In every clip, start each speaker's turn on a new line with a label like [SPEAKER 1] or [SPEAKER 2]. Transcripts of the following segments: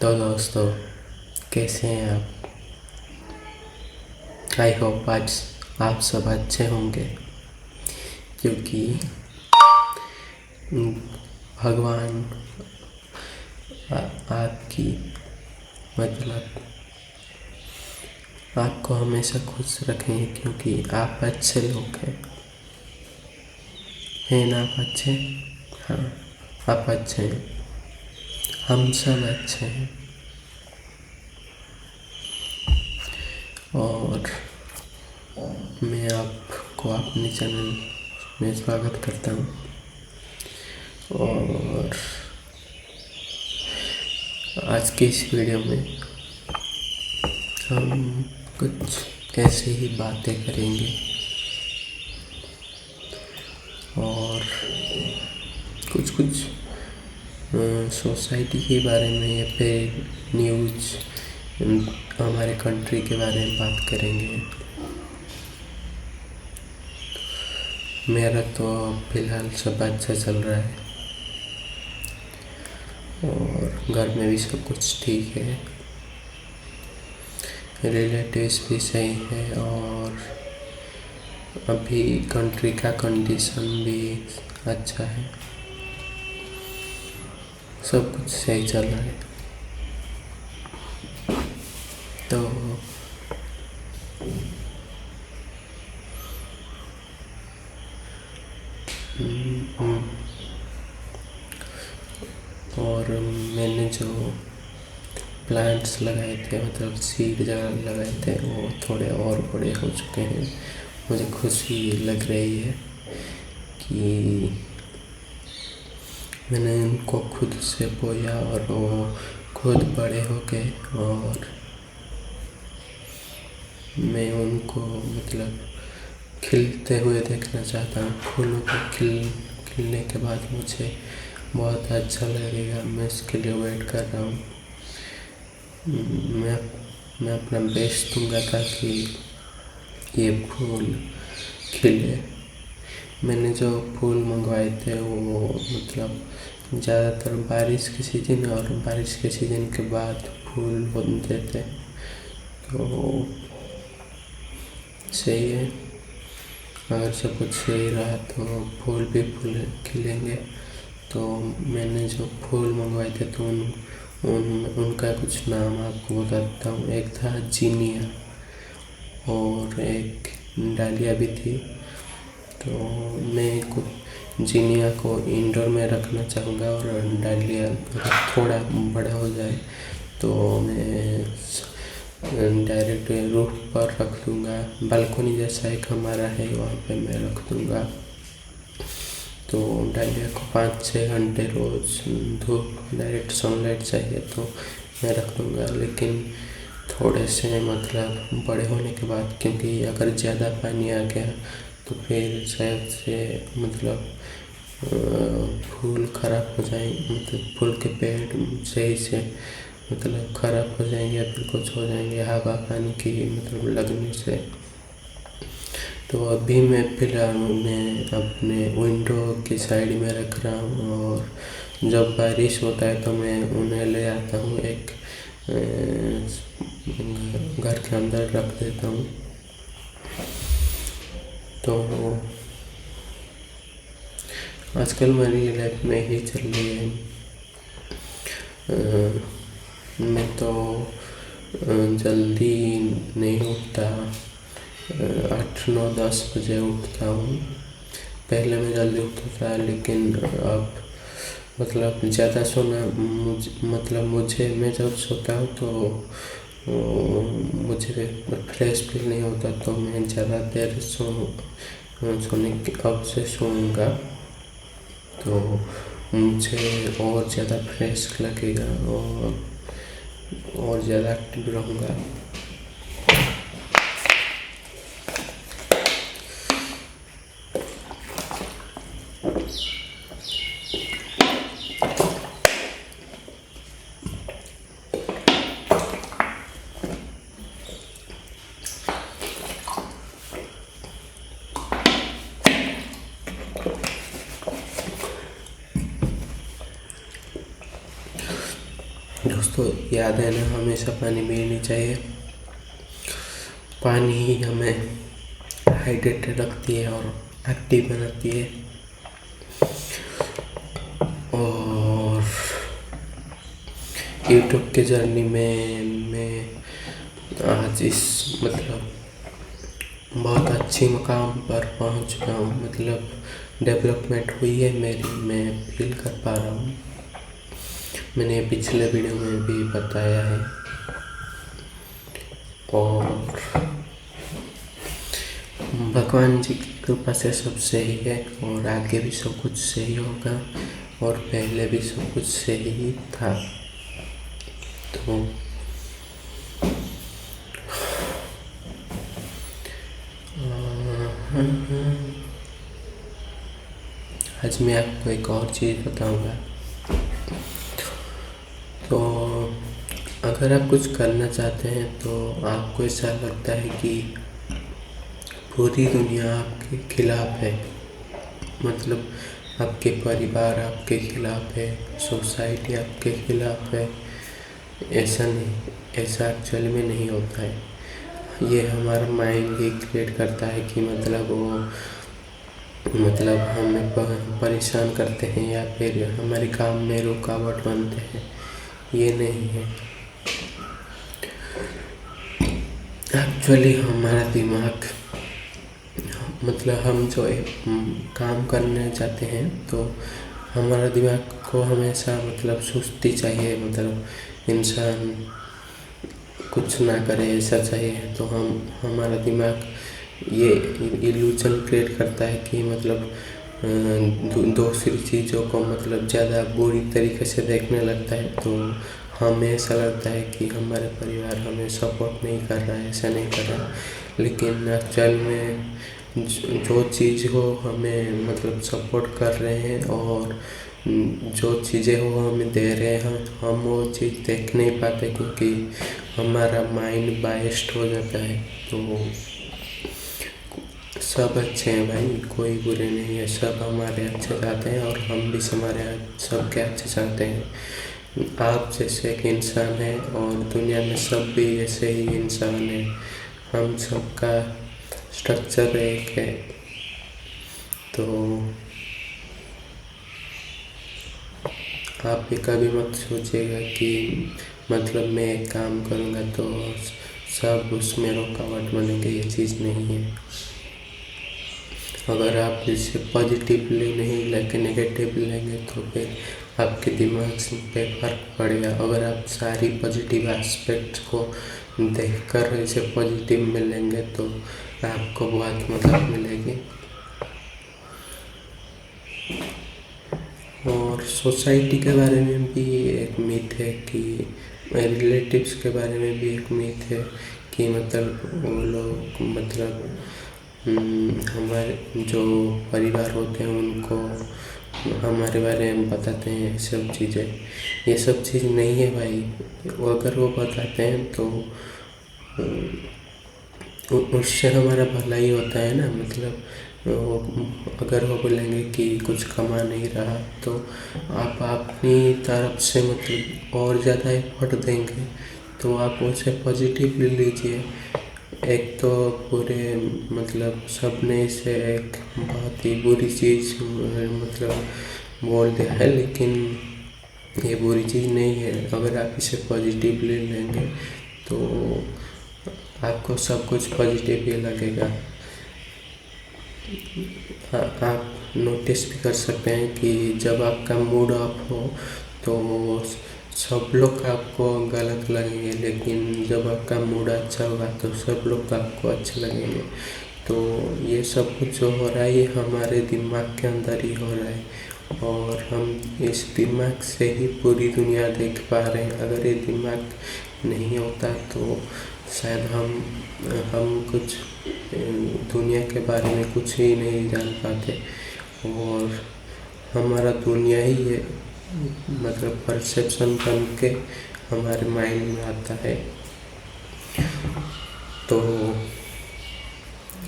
[SPEAKER 1] तो दोस्तों, कैसे हैं आप? आई होप आज आप सब अच्छे होंगे, क्योंकि भगवान आपकी मतलब आपको हमेशा खुश रखेंगे, क्योंकि आप अच्छे लोग हैं ना? आप अच्छे? हाँ, आप अच्छे हैं, हम सब अच्छे हैं। और मैं आपको अपने चैनल में स्वागत करता हूँ। और आज के इस वीडियो में हम कुछ ऐसे ही बातें करेंगे और कुछ सोसाइटी के बारे में या फिर न्यूज़ हमारे कंट्री के बारे में बात करेंगे। मेरा तो फिलहाल सब अच्छा चल रहा है और घर में भी सब कुछ ठीक है, रिलेटिव्स भी सही है और अभी कंट्री का कंडीशन भी अच्छा है, सब कुछ सही चल रहा है। तो और मैंने जो प्लांट्स लगाए थे, मतलब सीड लगाए थे, वो थोड़े और बड़े हो चुके हैं। मुझे खुशी लग रही है कि मैंने उनको खुद से बोया और वो खुद बड़े हो गए और मैं उनको मतलब खिलते हुए देखना चाहता हूँ। फूलों को खिलने के बाद मुझे बहुत अच्छा लगेगा। मैं इसके लिए वेट कर रहा हूँ। मैं अपना बेस्ट दूंगा ताकि ये फूल खिले। मैंने जो फूल मंगवाए थे वो मतलब ज़्यादातर बारिश के सीज़न और बारिश के सीज़न के बाद फूल बनते थे, तो सही है। अगर सब कुछ सही रहा तो फूल भी खिलेंगे। तो मैंने जो फूल मंगवाए थे तो उनका कुछ नाम आपको बताता हूँ। एक था जीनिया और एक डालिया भी थी। तो मैं जीनिया को इंडोर में रखना चाहूँगा और डालिया थोड़ा बड़ा हो जाए तो मैं डायरेक्ट रूफ पर रख दूँगा। बालकनी जैसा एक हमारा है, वहाँ पे मैं रख दूँगा। तो डालिया को 5-6 घंटे रोज़ धूप डायरेक्ट सनलाइट चाहिए तो मैं रख दूँगा, लेकिन थोड़े से मतलब बड़े होने के बाद, क्योंकि अगर ज़्यादा पानी आ गया तो फिर शायद से मतलब फूल ख़राब हो जाएंगे, मतलब फूल के पेड़ सही से मतलब ख़राब हो जाएंगे या फिर कुछ हो जाएंगे हवा पानी की मतलब लगने से। तो अभी मैं फिलहाल उन्हें अपने विंडो की साइड में रख रहा हूँ और जब बारिश होता है तो मैं उन्हें ले आता हूँ, एक घर के अंदर रख देता हूँ। तो आजकल मेरी लाइफ में ही चल रही है। मैं तो जल्दी नहीं उठता, 8-9-10 बजे उठता हूँ। पहले मैं जल्दी उठता था, लेकिन अब मतलब ज़्यादा सोना मुझे मैं जब सोता हूँ तो मुझे फ्रेश फील नहीं होता, तो मैं ज़्यादा देर सोने के अब से सोऊंगा तो मुझे और ज़्यादा फ्रेश लगेगा और ज़्यादा एक्टिव रहूँगा। दोस्तों याद है ना, हमेशा पानी पीनी चाहिए। पानी ही हमें हाइड्रेटेड रखती है और एक्टिव बनाती है। और यूट्यूब के जर्नी में मैं आज इस बहुत अच्छी मुकाम पर पहुंच चुका हूँ। डेवलपमेंट हुई है मेरी, मैं फील कर पा रहा हूँ। मैंने पिछले वीडियो में भी बताया है। और भगवान जी की कृपा से सब सही है और आगे भी सब कुछ सही होगा और पहले भी सब कुछ सही था। तो आज मैं आपको एक और चीज़ बताऊंगा। तो अगर आप कुछ करना चाहते हैं तो आपको ऐसा लगता है कि पूरी दुनिया आपके खिलाफ है, आपके परिवार आपके खिलाफ है, सोसाइटी आपके खिलाफ है। ऐसा नहीं, ऐसा एक्चुअली में नहीं होता है। ये हमारा माइंड ही क्रिएट करता है कि हमें परेशान करते हैं या फिर हमारे काम में रुकावट बनते हैं। ये नहीं है, एक्चुअली हमारा दिमाग हम जो काम करने जाते हैं तो हमारा दिमाग को हमेशा सुस्ती चाहिए। इंसान कुछ ना करे ऐसा चाहिए। तो हमारा दिमाग ये इल्यूजन क्रिएट करता है कि दूसरी चीज़ों को ज़्यादा बुरी तरीके से देखने लगता है। तो हमें ऐसा लगता है कि हमारे परिवार हमें सपोर्ट नहीं कर रहा है, ऐसा नहीं कर रहा। लेकिन एक्चुअल में जो चीज़ हो हमें सपोर्ट कर रहे हैं और जो चीज़ें हो हमें दे रहे हैं, हम वो चीज़ देख नहीं पाते क्योंकि हमारा माइंड बायस्ड हो जाता है। तो सब अच्छे हैं भाई, कोई बुरे नहीं है, सब हमारे अच्छे चाहते हैं और हम भी सबके अच्छे चाहते हैं। आप जैसे एक इंसान है और दुनिया में सब भी ऐसे ही इंसान है। हम सबका स्ट्रक्चर एक है। तो आप भी कभी मत सोचिएगा कि मैं एक काम करूँगा तो सब उसमें रुकावट बनेंगे, ये चीज़ नहीं है। अगर आप इसे पॉजिटिवली नहीं लेके नेगेटिव लेंगे तो फिर आपके दिमाग पे फर्क पड़ेगा। अगर आप सारी पॉजिटिव एस्पेक्ट्स को देखकर इसे पॉजिटिव में लेंगे तो आपको बहुत मदद मिलेगी। और सोसाइटी के बारे में भी एक मिथ है कि रिलेटिव्स के बारे में भी एक मिथ है कि वो लोग हमारे जो परिवार होते हैं उनको हमारे बारे में बताते हैं सब चीज़ें। ये सब चीज़ नहीं है भाई। अगर वो बताते हैं तो उससे हमारा भला ही होता है ना। अगर वो बोलेंगे कि कुछ कमा नहीं रहा तो आप अपनी तरफ से और ज़्यादा एफर्ट देंगे तो आप उसे पॉजिटिवली लीजिए। एक तो पूरे सबने इसे एक बहुत ही बुरी चीज़ बोल दिया है, लेकिन ये बुरी चीज़ नहीं है। अगर आप इसे पॉजिटिवली लेंगे तो आपको सब कुछ पॉजिटिव ही लगेगा। आप नोटिस भी कर सकते हैं कि जब आपका मूड ऑफ हो तो सब लोग आपको गलत लगेंगे, लेकिन जब आपका मूड अच्छा होगा तो सब लोग आपको अच्छे लगेंगे। तो ये सब कुछ जो हो रहा है ये हमारे दिमाग के अंदर ही हो रहा है और हम इस दिमाग से ही पूरी दुनिया देख पा रहे हैं। अगर ये दिमाग नहीं होता तो शायद हम कुछ दुनिया के बारे में कुछ ही नहीं जान पाते और हमारा दुनिया ही ये परसेप्शन बन के हमारे माइंड में आता है। तो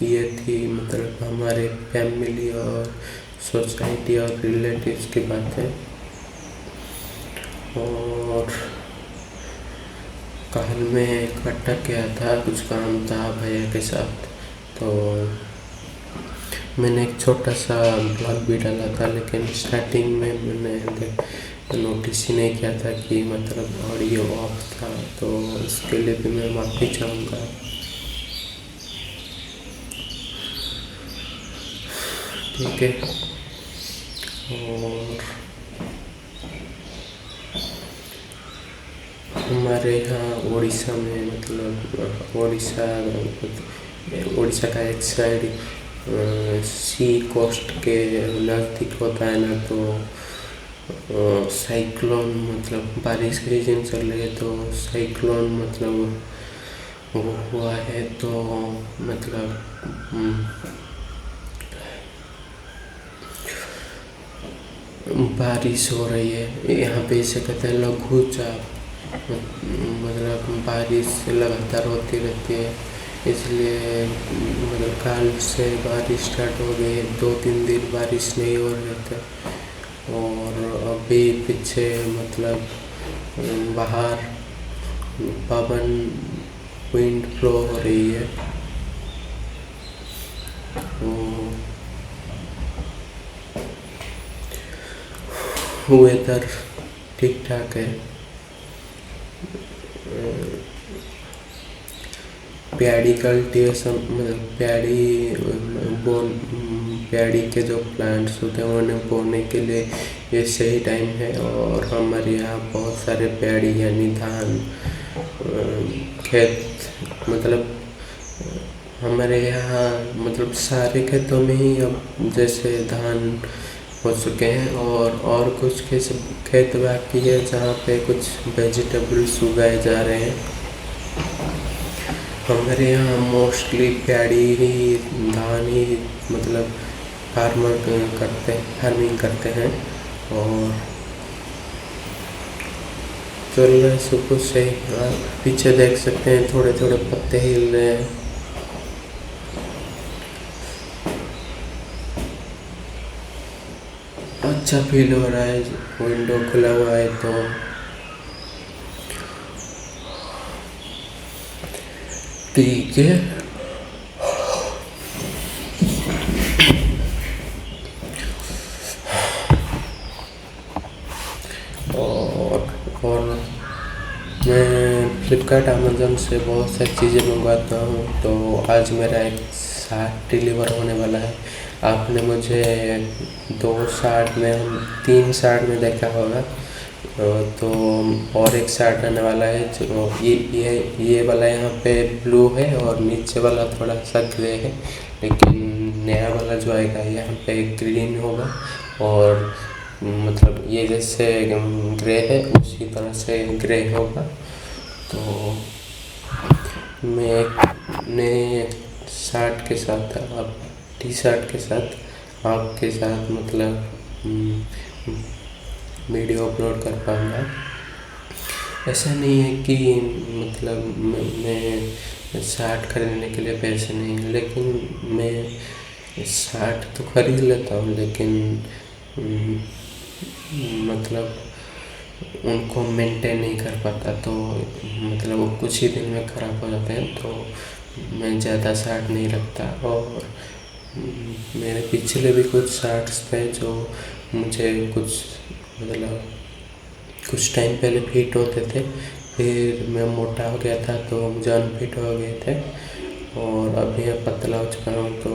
[SPEAKER 1] ये थी हमारे फैमिली और सोसाइटी और रिलेटिव्स की बातें। और कल मैं अटक गया था, कुछ काम था भैया के साथ, तो मैंने एक छोटा सा ब्लॉग भी डाला था, लेकिन स्टार्टिंग में मैंने नोटिस ही नहीं किया था कि मतलब ऑडियो ऑफ था, तो उसके लिए भी मैं माफ़ी चाहूँगा। ठीक है। और हमारे यहाँ उड़ीसा में मतलब उड़ीसा का एक साइड सी कोस्ट के नज़दीक होता है ना, तो साइक्लोन मतलब बारिश का सीजन चल रही है, तो साइक्लोन मतलब वो हुआ है, तो मतलब बारिश हो रही है। यहाँ पे इसे कहते हैं लघु चाप, मतलब बारिश लगातार होती रहती है, इसलिए मतलब कल से बारिश स्टार्ट हो गई। 2-3 दिन बारिश नहीं हो रहे थे, और अभी पीछे मतलब बाहर पवन विंड फ्लो हो रही है, वेदर ठीक ठाक है। प्याड़ी कल्टीवेशन मतलब प्याड़ी के जो प्लांट्स होते हैं उन्हें बोने के लिए ये सही टाइम है, और हमारे यहाँ बहुत सारे प्याड़ी यानी धान खेत मतलब हमारे यहाँ मतलब सारे खेतों में ही अब जैसे धान हो चुके हैं, और कुछ खेत बाकी है जहाँ पे कुछ वेजिटेबल्स उगाए जा रहे हैं। हमारे यहाँ मोस्टली प्याड़ी ही धान ही मतलब फार्मिंग करते हैं, और चल रहे सब कुछ सही। आप पीछे देख सकते हैं थोड़े थोड़े पत्ते हिल रहे हैं। अच्छा फील हो रहा है, विंडो खुला हुआ है तो। ठीक है। और मैं फ्लिपकार्ट अमेज़न से बहुत सारी चीज़ें मंगवाता हूँ, तो आज मेरा एक शर्ट डिलीवर होने वाला है। आपने मुझे 2 शर्ट में 3 शर्ट में देखा होगा, तो और एक शर्ट आने वाला है जो ये वाला यहाँ पे ब्लू है और नीचे वाला थोड़ा सा ग्रे है, लेकिन नया वाला जो आएगा यहाँ पे ग्रीन होगा, और मतलब ये जैसे ग्रे है उसी तरह से ग्रे होगा। तो मैं एक नए शर्ट के साथ आप टी शर्ट के साथ आपके साथ मतलब वीडियो अपलोड कर पाऊँगा। ऐसा नहीं है कि मतलब मैं शर्ट खरीदने के लिए पैसे नहीं, लेकिन मैं शर्ट तो खरीद लेता हूँ, लेकिन मतलब उनको मेंटेन नहीं कर पाता, तो मतलब वो कुछ ही दिन में ख़राब हो जाते हैं, तो मैं ज़्यादा शर्ट नहीं रखता। और मेरे पिछले भी कुछ शर्ट्स थे जो मुझे मतलब कुछ टाइम पहले फिट होते थे, फिर मैं मोटा हो गया था तो मुझे अनफिट हो गए थे, और अभी मैं पतला हो चुका हूँ तो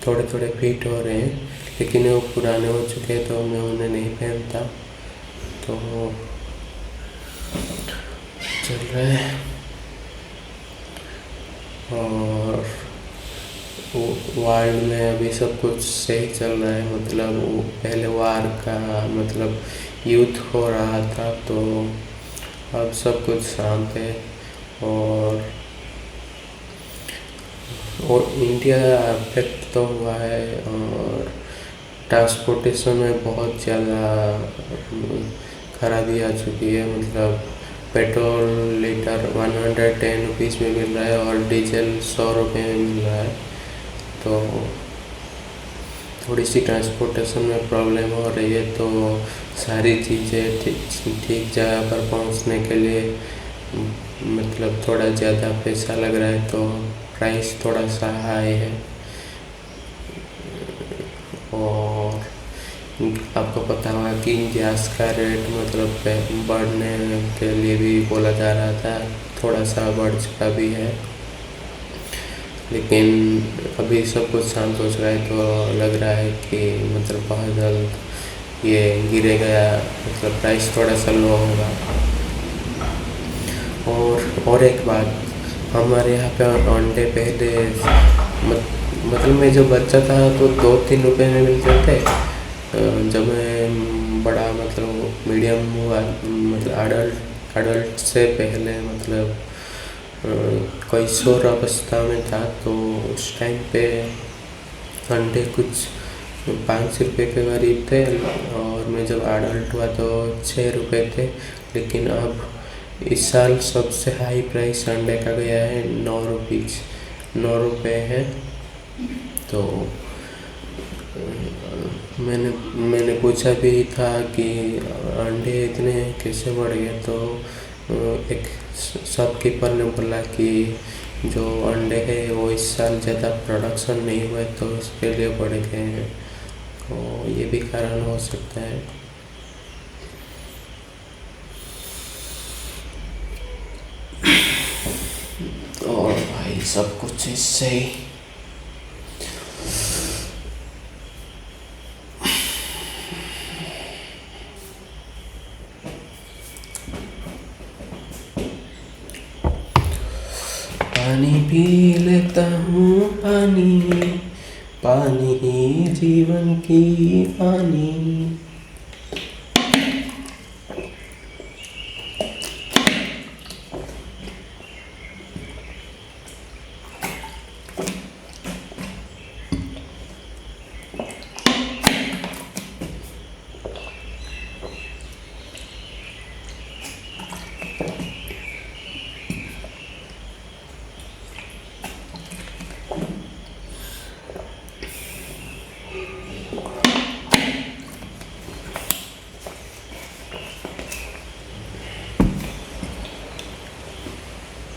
[SPEAKER 1] थोड़े थोड़े फिट हो रहे हैं, लेकिन वो पुराने हो चुके हैं तो मैं उन्हें नहीं पहनता, तो चल रहा है। और वर्ल्ड में अभी सब कुछ सही चल रहा है, मतलब वो पहले वार का मतलब युद्ध हो रहा था, तो अब सब कुछ शांत है, और इंडिया अफेक्ट तो हुआ है, और ट्रांसपोर्टेशन में बहुत ज़्यादा खराबी आ चुकी है। मतलब पेट्रोल लीटर 110 रुपीज़ में मिल रहा है और डीजल 100 रुपये में मिल रहा है, तो थोड़ी सी ट्रांसपोर्टेशन में प्रॉब्लम हो रही है। तो सारी चीज़ें ठीक जगह पर पहुंचने के लिए मतलब थोड़ा ज़्यादा पैसा लग रहा है तो प्राइस थोड़ा सा हाई है। और आपको पता होगा कि गैस का रेट मतलब बढ़ने के लिए भी बोला जा रहा था, थोड़ा सा बढ़ चुका भी है, लेकिन अभी सब कुछ शांत हो चुका है तो लग रहा है कि मतलब बहुत जल्द ये गिरेगा, मतलब प्राइस थोड़ा सा लो होगा। और एक बात, हमारे यहाँ पे अंडे पहले मतलब मैं जब बच्चा था तो 2-3 रुपए में मिलते थे। जब मैं बड़ा मतलब मीडियम हुआ, मतलब अडल्ट से पहले मतलब किशोर अवस्था में था तो उस टाइम पे अंडे कुछ 5 रुपए के करीब थे, और मैं जब अडल्ट हुआ तो 6 रुपए थे। लेकिन अब इस साल सबसे हाई प्राइस अंडे का गया है 9 रुपए है। तो मैंने पूछा भी था कि अंडे इतने कैसे बढ़ गए, तो एक शॉपकीपर ने बोला कि जो अंडे है वो इस साल ज़्यादा प्रोडक्शन नहीं हुआ तो इसके लिए बढ़ गए हैं, तो ये भी कारण हो सकता है। और भाई सब कुछ इससे ही पानी पी लेता हूँ, पानी पानी ही जीवन की पानी।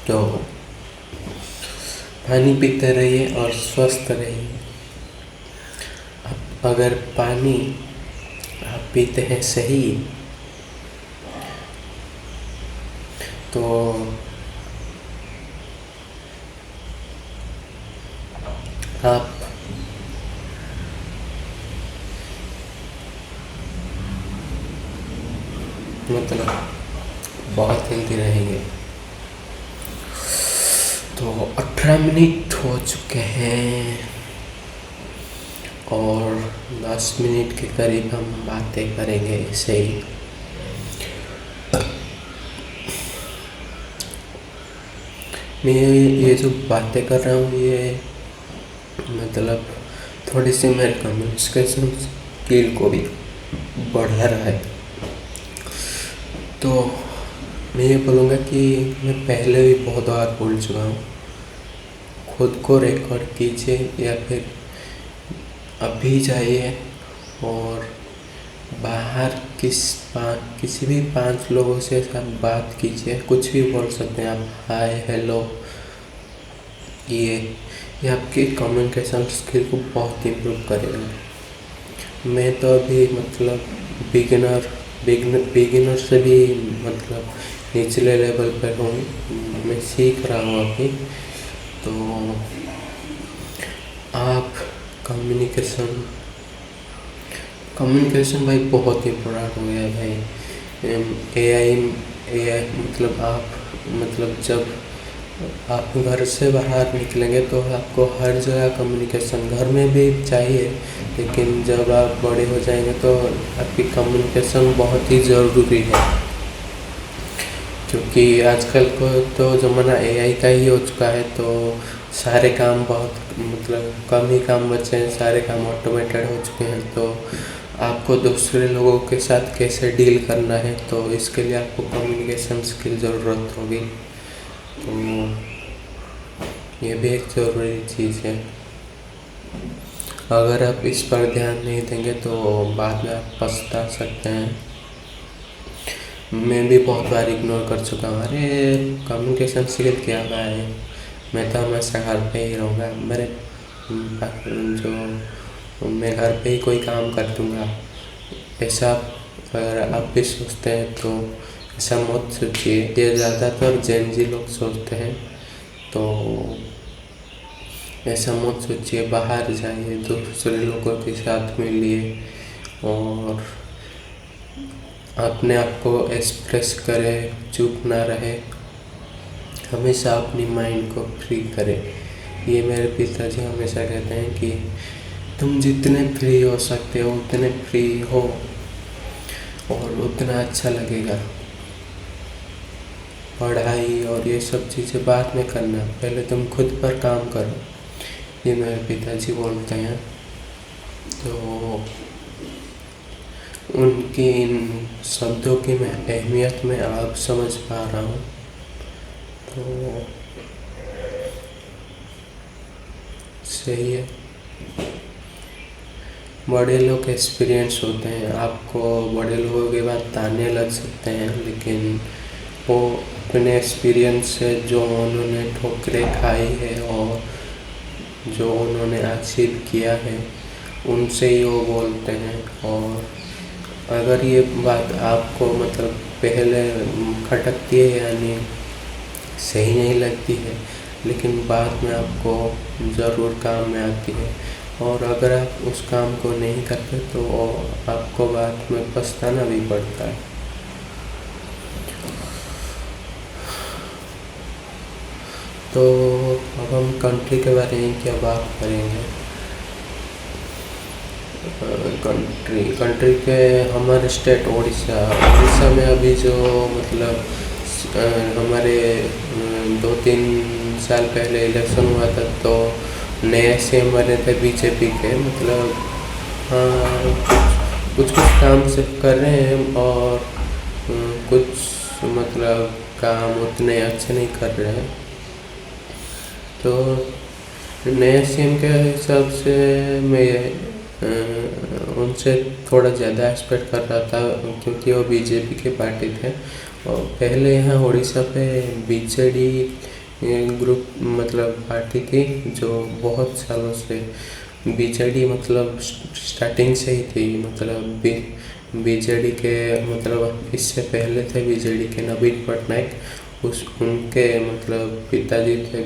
[SPEAKER 1] तो पानी पीते रहिए और स्वस्थ रहिए। अगर पानी आप पीते हैं सही तो आप मतलब बहुत हेल्दी रहेंगे। तो 18 मिनट हो चुके हैं और 10 मिनट के करीब हम बातें करेंगे ऐसे ही। मैं ये जो बातें कर रहा हूँ ये मतलब थोड़ी सी मेरे कम्युनिकेशन स्किल को भी बढ़ा रहा है। तो मैं ये बोलूँगा कि मैं पहले भी बहुत बार बोल चुका हूँ, खुद को रिकॉर्ड कीजिए या फिर अभी जाइए और बाहर किसी भी 5 लोगों से साथ बात कीजिए, कुछ भी बोल सकते हैं आप, हाय हेलो। ये आपकी कम्युनिकेशन स्किल को बहुत इम्प्रूव करेगा। मैं तो अभी मतलब बिगिनर से भी मतलब निचले लेवल पर हूँ, मैं सीख रहा हूँ अभी। तो आप कम्युनिकेशन भाई बहुत इम्पोर्टेंट हो गया है भाई। एआई मतलब जब आप घर से बाहर निकलेंगे तो आपको हर जगह कम्युनिकेशन, घर में भी चाहिए, लेकिन जब आप बड़े हो जाएंगे तो आपकी कम्युनिकेशन बहुत ही ज़रूरी है। क्योंकि आजकल को तो ज़माना एआई का ही हो चुका है, तो सारे काम बहुत मतलब कम ही काम बचे हैं, सारे काम ऑटोमेटेड हो चुके हैं। तो आपको दूसरे लोगों के साथ कैसे डील करना है, तो इसके लिए आपको कम्युनिकेशन स्किल ज़रूरत होगी। तो ये भी एक ज़रूरी चीज़ है। अगर आप इस पर ध्यान नहीं देंगे तो बाद में आप पछता सकते हैं। मैं भी बहुत बार इग्नोर कर चुका हूँ, अरे कम्युनिकेशन स्किल क्या है, मैं तो हमेशा घर पे ही रहूँगा, मेरे जो मैं घर पे ही कोई काम कर दूँगा। ऐसा अगर आप भी सोचते हैं तो ऐसा मत सोचिए। ये ज़्यादातर जेन जी लोग सोचते हैं, तो ऐसा मत सोचिए। बाहर जाइए, दूसरे लोगों के साथ मिलिए और अपने आप को एक्सप्रेस करें, चुप ना रहे, हमेशा अपनी माइंड को फ्री करें। ये मेरे पिताजी हमेशा कहते हैं कि तुम जितने फ्री हो सकते हो उतने फ्री हो और उतना अच्छा लगेगा। पढ़ाई और ये सब चीज़ें बाद में करना, पहले तुम खुद पर काम करो, ये मेरे पिताजी बोलते हैं। तो उनकी इन शब्दों की मैं अहमियत में अब समझ पा रहा हूँ। तो सही है, बड़े लोग एक्सपीरियंस होते हैं, आपको बड़े लोगों के बाद ताने लग सकते हैं, लेकिन वो अपने एक्सपीरियंस से जो उन्होंने ठोकरें खाई है और जो उन्होंने अचीव किया है उनसे ही वो बोलते हैं। और अगर ये बात आपको मतलब पहले खटकती है यानी सही नहीं लगती है, लेकिन बाद में आपको ज़रूर काम में आती है, और अगर आप उस काम को नहीं करते तो आपको बाद में पछताना भी पड़ता है। तो अब हम कंट्री के बारे में क्या बात करेंगे। कंट्री के हमारे स्टेट उड़ीसा में अभी जो मतलब हमारे 2-3 साल पहले इलेक्शन हुआ था, तो नए सीएम बने थे बीजेपी के। मतलब हाँ, कुछ काम से कर रहे हैं और कुछ मतलब काम उतने अच्छे नहीं कर रहे हैं। तो नए सीएम के हिसाब से मैं उनसे थोड़ा ज़्यादा एक्सपेक्ट कर रहा था, क्योंकि वो बीजेपी के पार्टी थे। और पहले यहाँ उड़ीसा पे बीजेडी ग्रुप मतलब पार्टी थी, जो बहुत सालों से बीजेडी मतलब स्टार्टिंग से ही थी। मतलब बीजेडी के मतलब इससे पहले थे बीजेडी के नवीन पटनायक, उनके मतलब पिताजी थे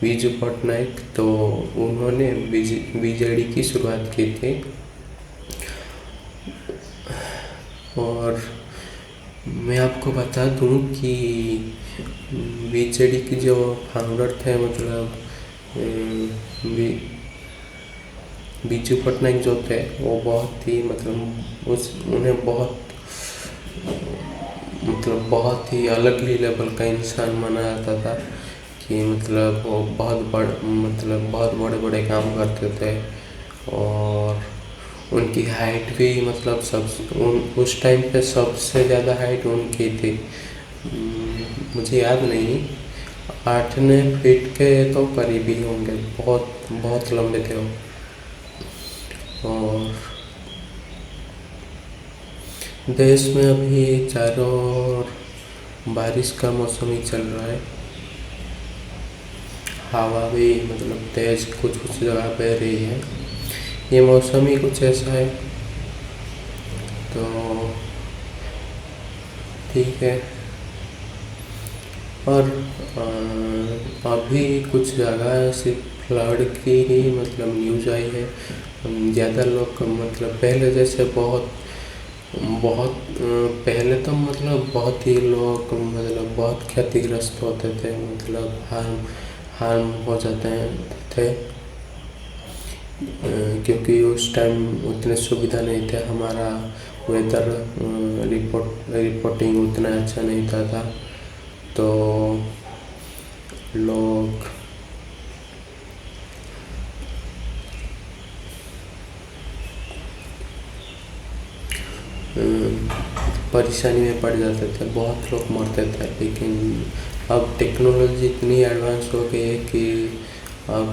[SPEAKER 1] बीजू पटनायक, तो उन्होंने बीजेडी की शुरुआत की थी। और मैं आपको बता दूं कि बीजेडी के जो फाउंडर थे मतलब बीजू पटनायक जो थे, वो बहुत ही मतलब उन्हें बहुत ही अलग ही लेवल का इंसान माना जाता था, कि मतलब वो बहुत बड़े बड़े काम करते थे। और उनकी हाइट भी मतलब उस टाइम पे सबसे ज़्यादा हाइट उनकी थी। मुझे याद नहीं, 8 फीट के तो करीबी होंगे, बहुत लंबे थे वो। और देश में अभी चारों ओर बारिश का मौसम ही चल रहा है। हवा भी मतलब तेज कुछ जगह बह रही है। ये मौसम ही कुछ ऐसा है। तो ठीक है। और अभी कुछ जगह से फ्लड की ही मतलब न्यूज़ आई है। ज़्यादा लोग मतलब पहले जैसे बहुत पहले तो मतलब बहुत ही लोग मतलब बहुत क्षतिग्रस्त होते थे, मतलब हार्म हो जाते थे, क्योंकि उस टाइम उतने सुविधा नहीं थे। हमारा वेदर रिपोर्टिंग उतना अच्छा नहीं था। तो लोग परेशानी में पड़ जाते थे, बहुत लोग मरते थे। लेकिन अब टेक्नोलॉजी इतनी एडवांस हो गई है कि अब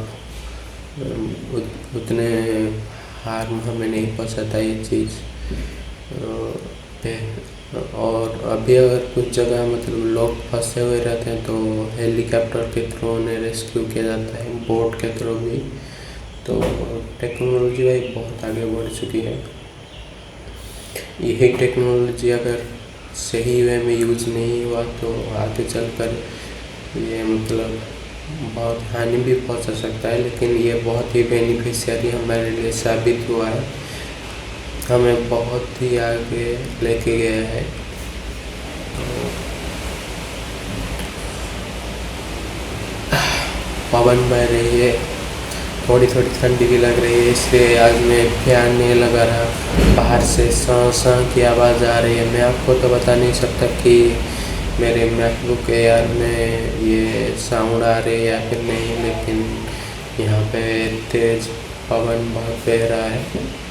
[SPEAKER 1] उतने हार्म हमें नहीं पहुंचाता ये चीज़। और अभी अगर कुछ जगह मतलब लोग फंसे हुए रहते हैं तो हेलीकॉप्टर के थ्रू उन्हें रेस्क्यू किया जाता है, बोट के थ्रू भी। तो टेक्नोलॉजी भाई बहुत आगे बढ़ चुकी है। यही टेक्नोलॉजी अगर सही वे में यूज नहीं हुआ तो आगे चलकर ये मतलब बहुत हानि भी पहुंचा सकता है, लेकिन ये बहुत ही बेनिफिशियरी हमारे लिए साबित हुआ है, हमें बहुत ही आगे लेके गया है। पवन बह रही है, थोड़ी थोड़ी ठंडी भी लग रही है, इसलिए आज मैं फैन नहीं लगा रहा। बाहर से साँ साँ की आवाज़ आ रही है। मैं आपको तो बता नहीं सकता कि मेरे मैकबुक एयर में ये साउंड आ रही है या फिर नहीं, लेकिन यहाँ पे तेज पवन बहुत बह रहा है।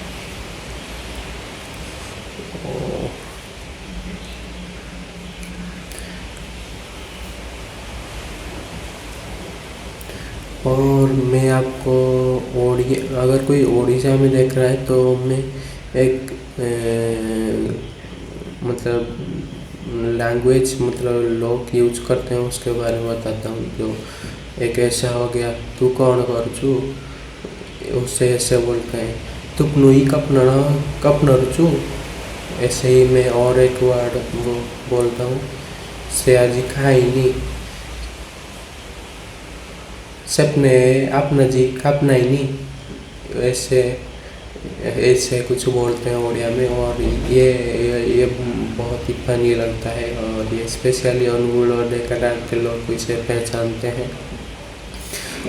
[SPEAKER 1] और मैं आपको अगर कोई उड़ीसा में देख रहा है तो मैं एक मतलब लैंग्वेज मतलब लोग यूज करते हैं उसके बारे में बताता हूँ। जो एक ऐसा हो गया, तू कौन कर चू, उससे ऐसे बोलते हैं तू नुई कप नरचू। ऐसे ही मैं और एक वर्ड बोलता हूँ, सयाजी खाई सपने अपना जी खापना ही नहीं। ऐसे ऐसे कुछ बोलते हैं उड़िया में, और ये बहुत ही फनी लगता है। और ये स्पेशली अनुगुल और ढेंकानाल के लोग इसे पहचानते हैं।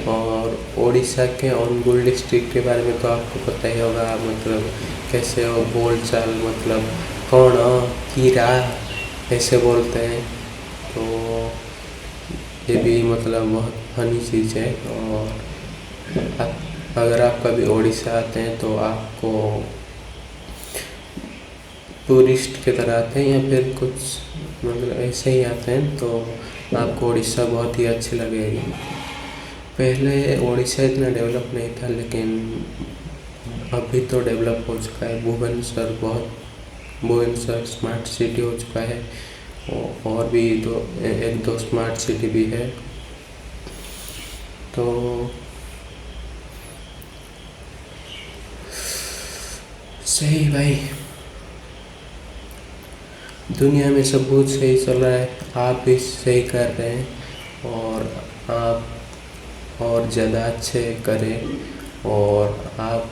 [SPEAKER 1] और उड़ीसा के अनुगुल डिस्ट्रिक्ट के बारे में तो आपको पता ही होगा, मतलब कैसे वो बोल चाल मतलब कौन कीरा ऐसे बोलते हैं। तो ये भी मतलब बहुत फनी चीज़ है। और अगर आप कभी उड़ीसा आते हैं तो आपको टूरिस्ट की तरह आते हैं या फिर कुछ मतलब ऐसे ही आते हैं तो आपको उड़ीसा बहुत ही अच्छी लगेगी। पहले उड़ीसा इतना डेवलप नहीं था, लेकिन अभी तो डेवलप हो चुका है। भुवनेश्वर स्मार्ट सिटी हो चुका है, और भी एक दो स्मार्ट सिटी भी है। तो सही भाई, दुनिया में सब कुछ सही चल रहा है, आप भी सही कर रहे हैं। और आप और ज़्यादा अच्छे करें और आप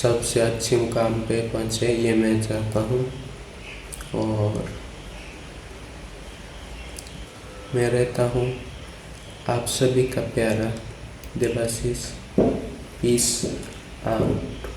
[SPEAKER 1] सबसे अच्छे मुकाम पे पहुँचे, ये मैं चाहता हूँ। और मैं रहता हूँ आप सभी का प्यारा देवाशीष। Peace out.